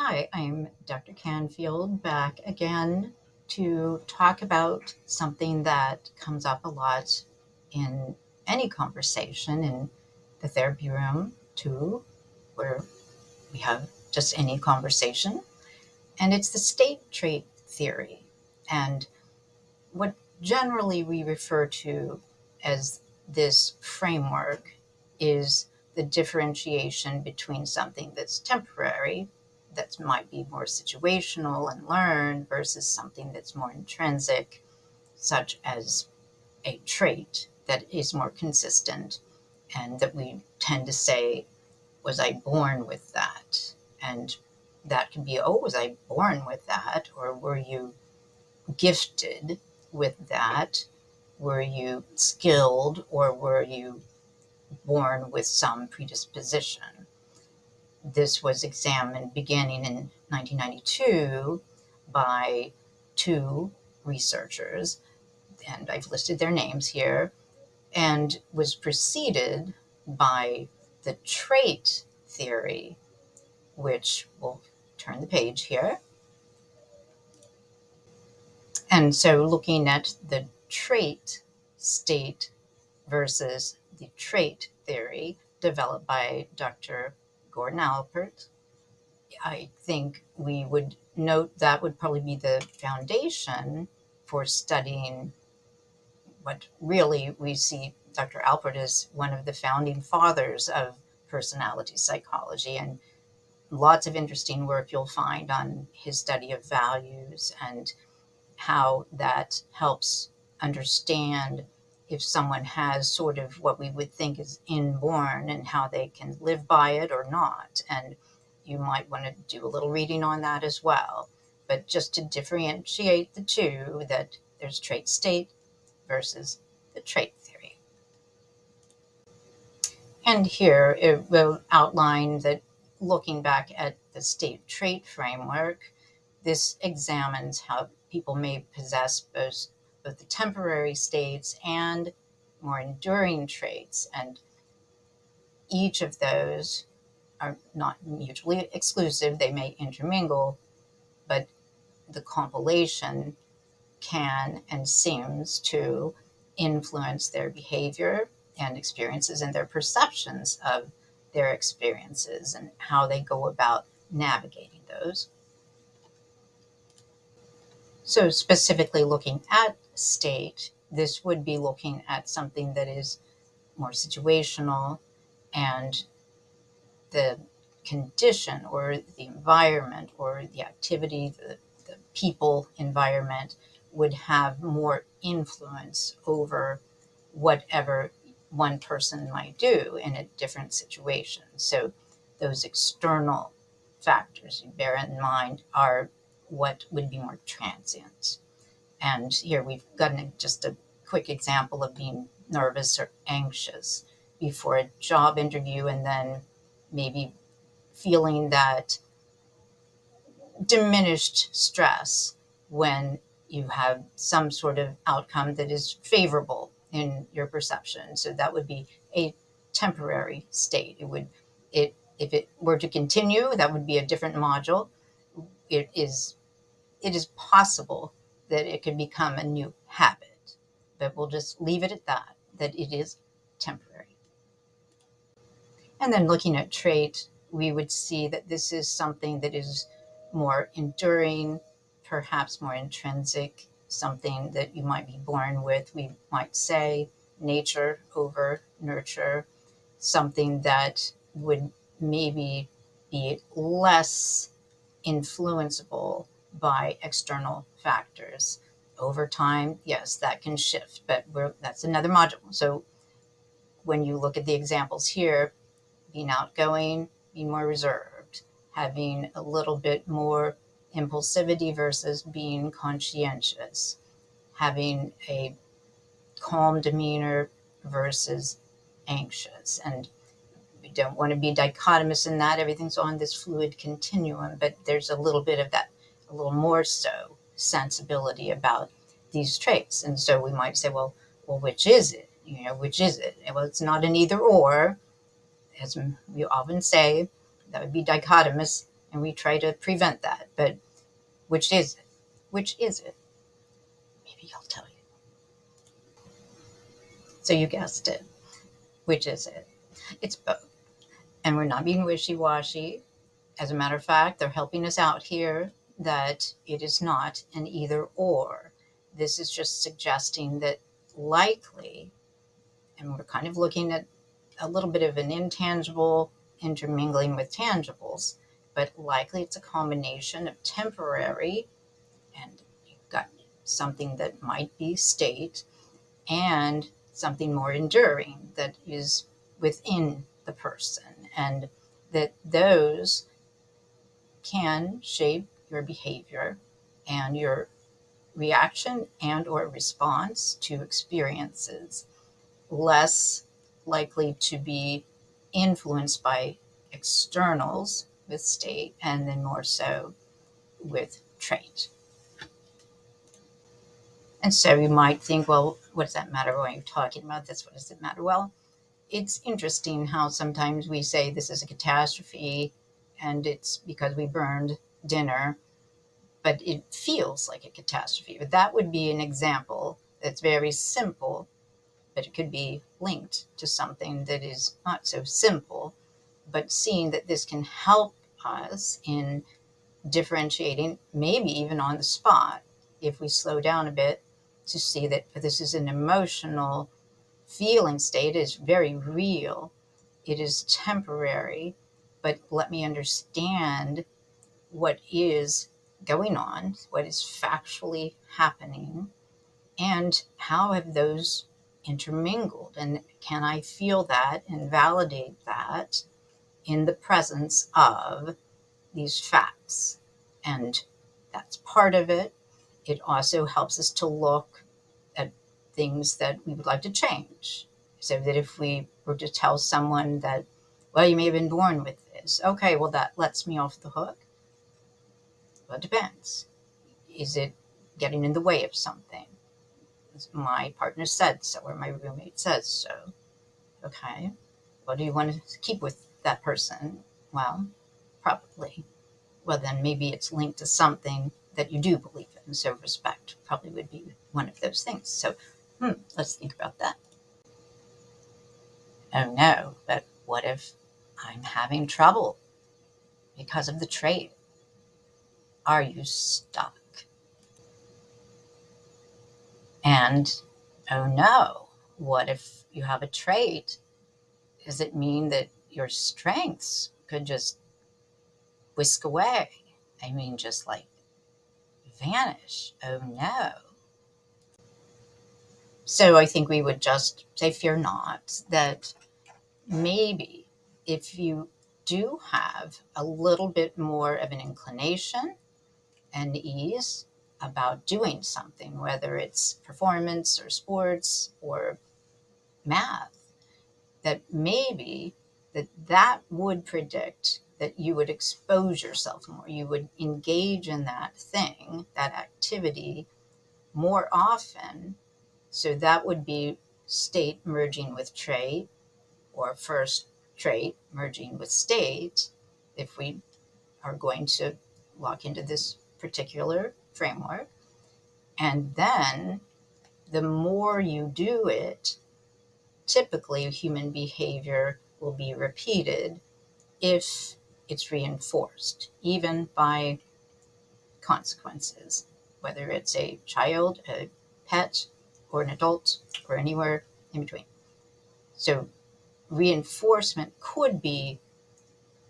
Hi, I'm Dr. Canfield back again to talk about something that comes up a lot in any conversation in the therapy room, too, where we have just any conversation. And it's the state trait theory. And what generally we refer to as this framework is the differentiation between something that's temporary, that might be more situational and learned, versus something that's more intrinsic, such as a trait that is more consistent and that we tend to say, was I born with that? And that can be, oh, was I born with that? Or were you gifted with that? Were you skilled, or were you born with some predisposition? This was examined beginning in 1992 by two researchers, and I've listed their names here, and was preceded by the trait theory, which we'll turn the page here. And so looking at the trait state versus the trait theory developed by Dr. Gordon Allport, I think we would note that would probably be the foundation for studying what really we see Dr. Allport as one of the founding fathers of personality psychology, and lots of interesting work you'll find on his study of values and how that helps understand if someone has sort of what we would think is inborn and how they can live by it or not. And you might want to do a little reading on that as well. But just to differentiate the two, that there's trait state versus the trait theory. And here it will outline that looking back at the state trait framework, this examines how people may possess both the temporary states and more enduring traits. And each of those are not mutually exclusive. They may intermingle, but the compilation can and seems to influence their behavior and experiences and their perceptions of their experiences and how they go about navigating those. So specifically looking at state, this would be looking at something that is more situational, and the condition or the environment or the activity, the people environment would have more influence over whatever one person might do in a different situation. So those external factors you bear in mind are what would be more transient. And here we've got just a quick example of being nervous or anxious before a job interview, and then maybe feeling that diminished stress when you have some sort of outcome that is favorable in your perception. So that would be a temporary state. If it were to continue, that would be a different module. It is possible that it could become a new habit, but we'll just leave it at that it is temporary. And then looking at trait, we would see that this is something that is more enduring, perhaps more intrinsic, something that you might be born with. We might say nature over nurture, something that would maybe be less influenceable by external factors. Over time, yes, that can shift, but that's another module. So when you look at the examples here, being outgoing, being more reserved, having a little bit more impulsivity versus being conscientious, having a calm demeanor versus anxious. And we don't want to be dichotomous in that. Everything's on this fluid continuum, but there's a little bit of that, a little more so sensibility about these traits. And so we might say, well, which is it? Which is it? Well, it's not an either or, as we often say. That would be dichotomous, and we try to prevent that. But which is it? Which is it? Maybe I'll tell you. So you guessed it. Which is it? It's both. And we're not being wishy-washy. As a matter of fact, they're helping us out here that it is not an either or. This is just suggesting that likely, and we're kind of looking at a little bit of an intangible intermingling with tangibles, but likely it's a combination of temporary, and you've got something that might be state, and something more enduring that is within the person, and that those can shape your behavior and your reaction and or response to experiences, less likely to be influenced by externals with state, and then more so with trait. And so you might think, well, what does that matter? What are you talking about this? What does it matter? Well, it's interesting how sometimes we say this is a catastrophe and it's because we burned dinner, but it feels like a catastrophe. But that would be an example that's very simple, but it could be linked to something that is not so simple. But seeing that this can help us in differentiating, maybe even on the spot, if we slow down a bit to see that this is an emotional feeling state, is very real, it is temporary, but let me understand what is going on, what is factually happening, and how have those intermingled, and can I feel that and validate that in the presence of these facts. And that's part of it. It also helps us to look at things that we would like to change. So that if we were to tell someone that, well, you may have been born with this, okay, well, that lets me off the hook. Well, it depends. Is it getting in the way of something? My partner said so, or my roommate says so. Okay, well, do you want to keep with that person? Well, probably. Well, then maybe it's linked to something that you do believe in. So respect probably would be one of those things. So let's think about that. Oh no, but what if I'm having trouble because of the trait? Are you stuck? And oh no, what if you have a trait? Does it mean that your strengths could just whisk away? I mean, just like vanish. Oh no. So I think we would just say, fear not, that maybe if you do have a little bit more of an inclination and ease about doing something, whether it's performance or sports or math, that maybe that would predict that you would expose yourself more, you would engage in that thing, that activity more often. So that would be state merging with trait, or first trait merging with state, if we are going to walk into this particular framework. And then the more you do it, typically human behavior will be repeated if it's reinforced, even by consequences, whether it's a child, a pet, or an adult, or anywhere in between. So reinforcement could be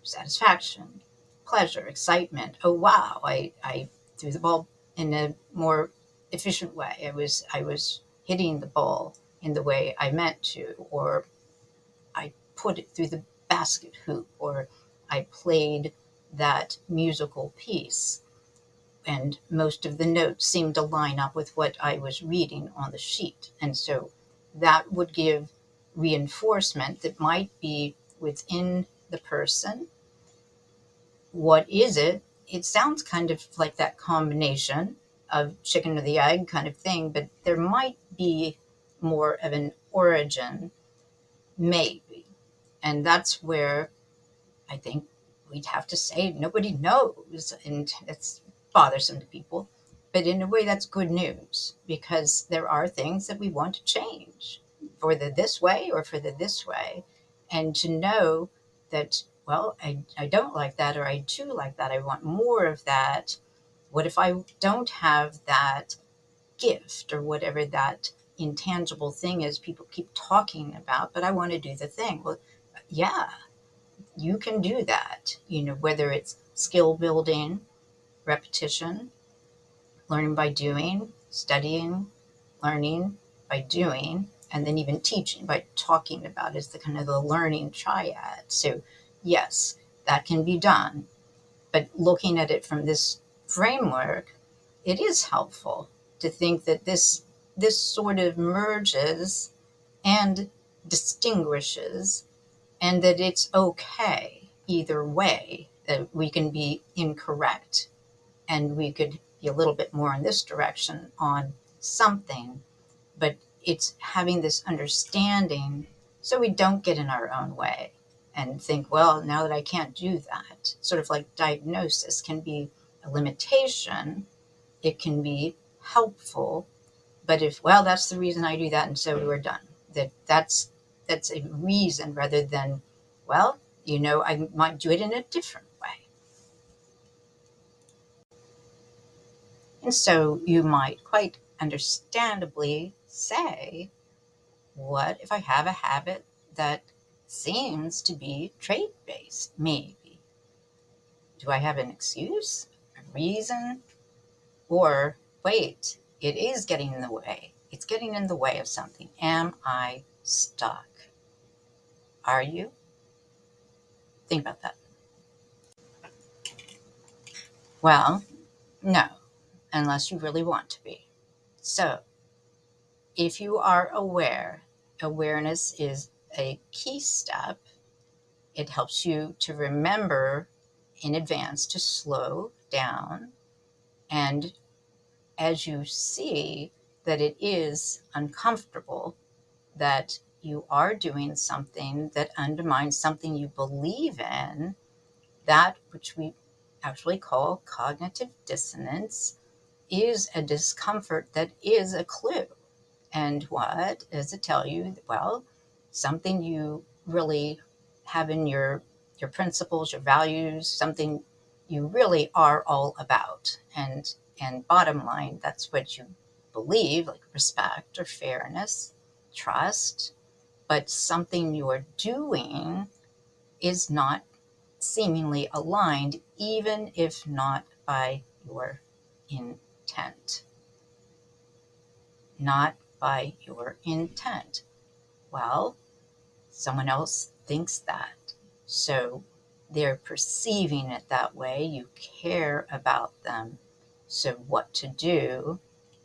satisfaction, pleasure, excitement. Oh wow, I threw the ball in a more efficient way. I was hitting the ball in the way I meant to, or I put it through the basket hoop, or I played that musical piece, and most of the notes seemed to line up with what I was reading on the sheet. And so that would give reinforcement that might be within the person. What is it? It sounds kind of like that combination of chicken or the egg kind of thing, but there might be more of an origin, maybe. And that's where I think we'd have to say nobody knows, and it's bothersome to people. But in a way, that's good news, because there are things that we want to change for the this way or for the this way. And to know that, well, I don't like that, or I do like that, I want more of that. What if I don't have that gift, or whatever that intangible thing is people keep talking about, but I want to do the thing? Well, yeah, you can do that, whether it's skill building, repetition, learning by doing, studying, learning by doing, and then even teaching by talking about it is the kind of the learning triad. So yes, that can be done. But looking at it from this framework, it is helpful to think that this sort of merges and distinguishes, and that it's okay either way, that we can be incorrect and we could be a little bit more in this direction on something, but it's having this understanding so we don't get in our own way and think, well, now that I can't do that, sort of like diagnosis can be a limitation, it can be helpful. But if, well, that's the reason I do that, and so we're done. That's a reason, rather than, well, I might do it in a different way. And so you might quite understandably say, what if I have a habit that seems to be trait based? Maybe. Do I have an excuse, a reason? Or wait, it is getting in the way. It's getting in the way of something. Am I stuck? Are you? Think about that. Well, no, unless you really want to be. So, if you are aware, awareness is a key step. It helps you to remember in advance to slow down. And as you see that it is uncomfortable, that you are doing something that undermines something you believe in, that which we actually call cognitive dissonance, is a discomfort that is a clue. And what does it tell you? Well, something you really have in your principles, your values, something you really are all about. And bottom line, that's what you believe, like respect or fairness, trust. But something you're doing is not seemingly aligned, even if not by your intent. Not by your intent. Well, someone else thinks that. So they're perceiving it that way. You care about them. So, what to do?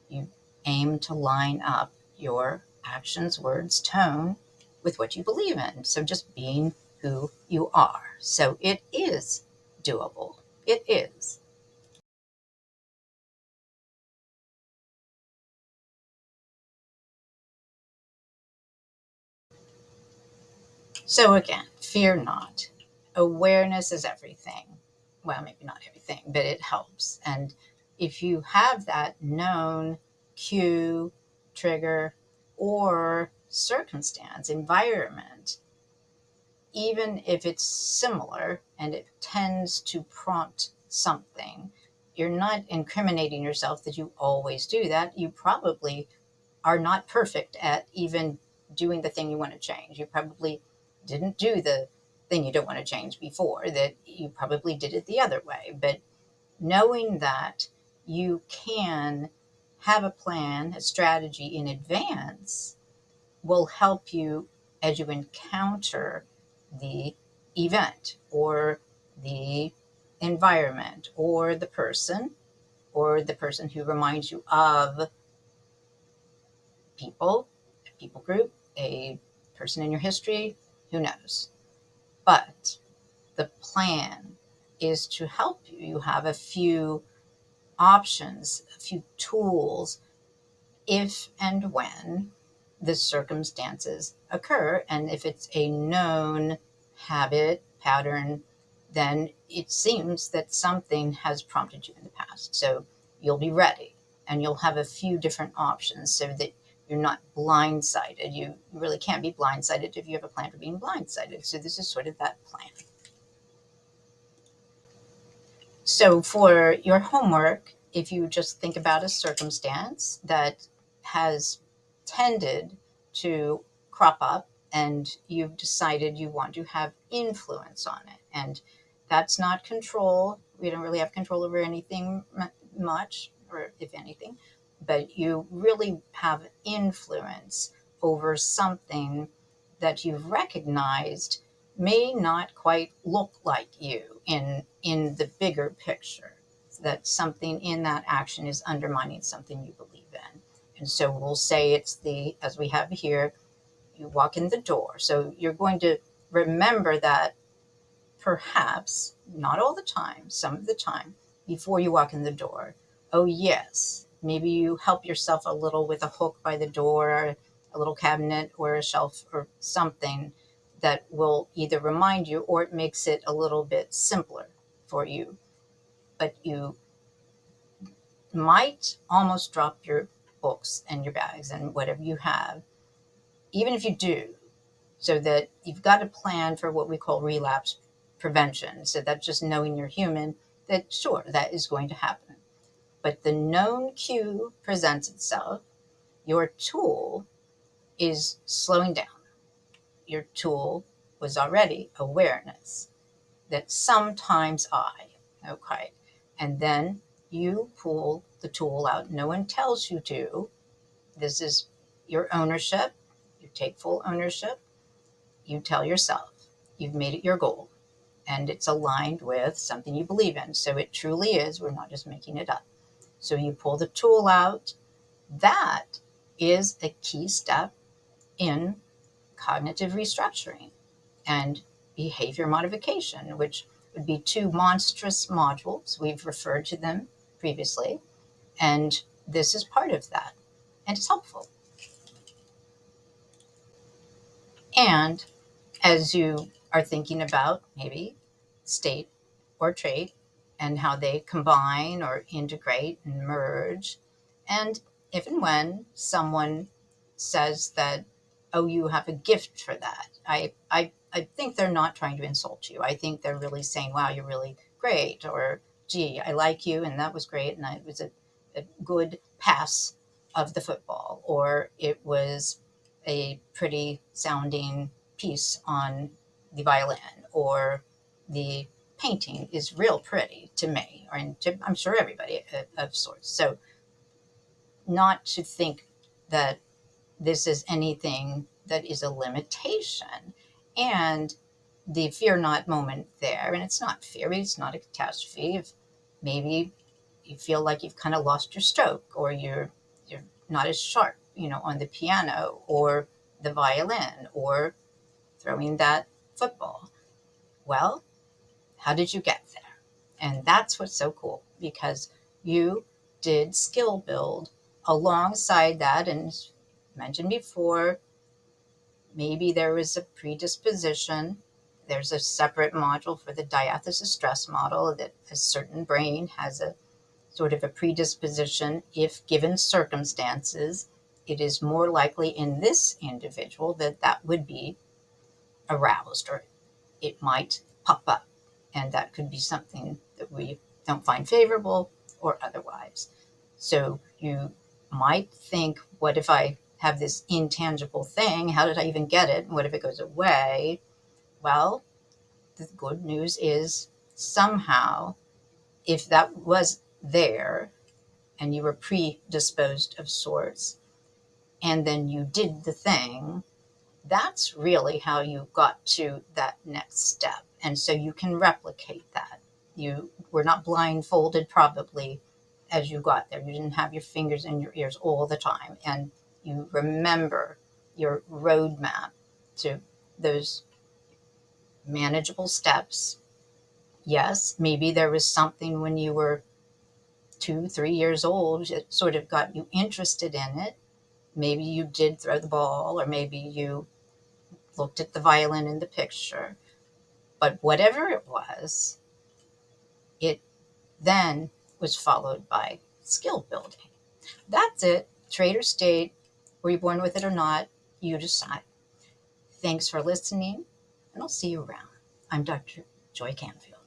You aim to line up your actions, words, tone with what you believe in. So, just being who you are. So, it is doable. It is. So again, fear not. Awareness is everything. Well, maybe not everything, but it helps. And if you have that known cue, trigger, or circumstance, environment, even if it's similar and it tends to prompt something, you're not incriminating yourself that you always do that. You probably are not perfect at even doing the thing you want to change. You probably didn't do the thing you don't want to change before, that you probably did it the other way. But knowing that you can have a plan, a strategy in advance, will help you as you encounter the event or the environment or the person who reminds you of people, a people group, a person in your history, who knows. But the plan is to help you. You have a few options, a few tools, if and when the circumstances occur. And if it's a known habit, pattern, then it seems that something has prompted you in the past. So you'll be ready and you'll have a few different options so that you're not blindsided. You really can't be blindsided if you have a plan for being blindsided. So this is sort of that plan. So for your homework, if you just think about a circumstance that has tended to crop up and you've decided you want to have influence on it, and that's not control. We don't really have control over anything much, or if anything, but you really have influence over something that you've recognized may not quite look like you in the bigger picture, that something in that action is undermining something you believe in. And so we'll say it's the, as we have here, you walk in the door, so you're going to remember that, perhaps not all the time, some of the time, before you walk in the door. Oh yes, maybe you help yourself a little with a hook by the door, a little cabinet or a shelf or something that will either remind you, or it makes it a little bit simpler for you. But you might almost drop your books and your bags and whatever you have, even if you do, so that you've got a plan for what we call relapse prevention. So that's just knowing you're human, that sure, that is going to happen. But the known cue presents itself. Your tool is slowing down. Your tool was already awareness, that sometimes okay. And then you pull the tool out. No one tells you to. This is your ownership. You take full ownership. You tell yourself you've made it your goal and it's aligned with something you believe in. So it truly is. We're not just making it up. So you pull the tool out. That is a key step in cognitive restructuring and behavior modification, which would be two monstrous modules. We've referred to them previously. And this is part of that. And it's helpful. And as you are thinking about maybe state or trait and how they combine or integrate and merge, and if and when someone says that, oh, you have a gift for that, I think they're not trying to insult you. I think they're really saying, wow, you're really great, or gee, I like you, and that was great, and it was a good pass of the football, or it was a pretty sounding piece on the violin, or the painting is real pretty to me, or to, I'm sure everybody of sorts. So not to think that this is anything that is a limitation. And the fear not moment there, and it's not fear, it's not a catastrophe. If maybe you feel like you've kind of lost your stroke, or you're not as sharp, on the piano or the violin or throwing that football. Well, how did you get there? And that's what's so cool, because you did skill build alongside that. And mentioned before, maybe there was a predisposition. There's a separate module for the diathesis stress model, that a certain brain has a sort of a predisposition. If given circumstances, it is more likely in this individual that that would be aroused, or it might pop up. And that could be something that we don't find favorable or otherwise. So you might think, what if I have this intangible thing? How did I even get it? What if it goes away? Well, the good news is, somehow, if that was there and you were predisposed of sorts, and then you did the thing, that's really how you got to that next step. And so you can replicate that. You were not blindfolded, probably, as you got there. You didn't have your fingers in your ears all the time. And you remember your roadmap to those manageable steps. Yes, maybe there was something when you were 2, 3 years old that sort of got you interested in it. Maybe you did throw the ball, or maybe you looked at the violin in the picture. But whatever it then was followed by skill building. That's it. Trade or state, were you born with it or not? You decide. Thanks for listening, and I'll see you around. I'm Dr. Joy Canfield.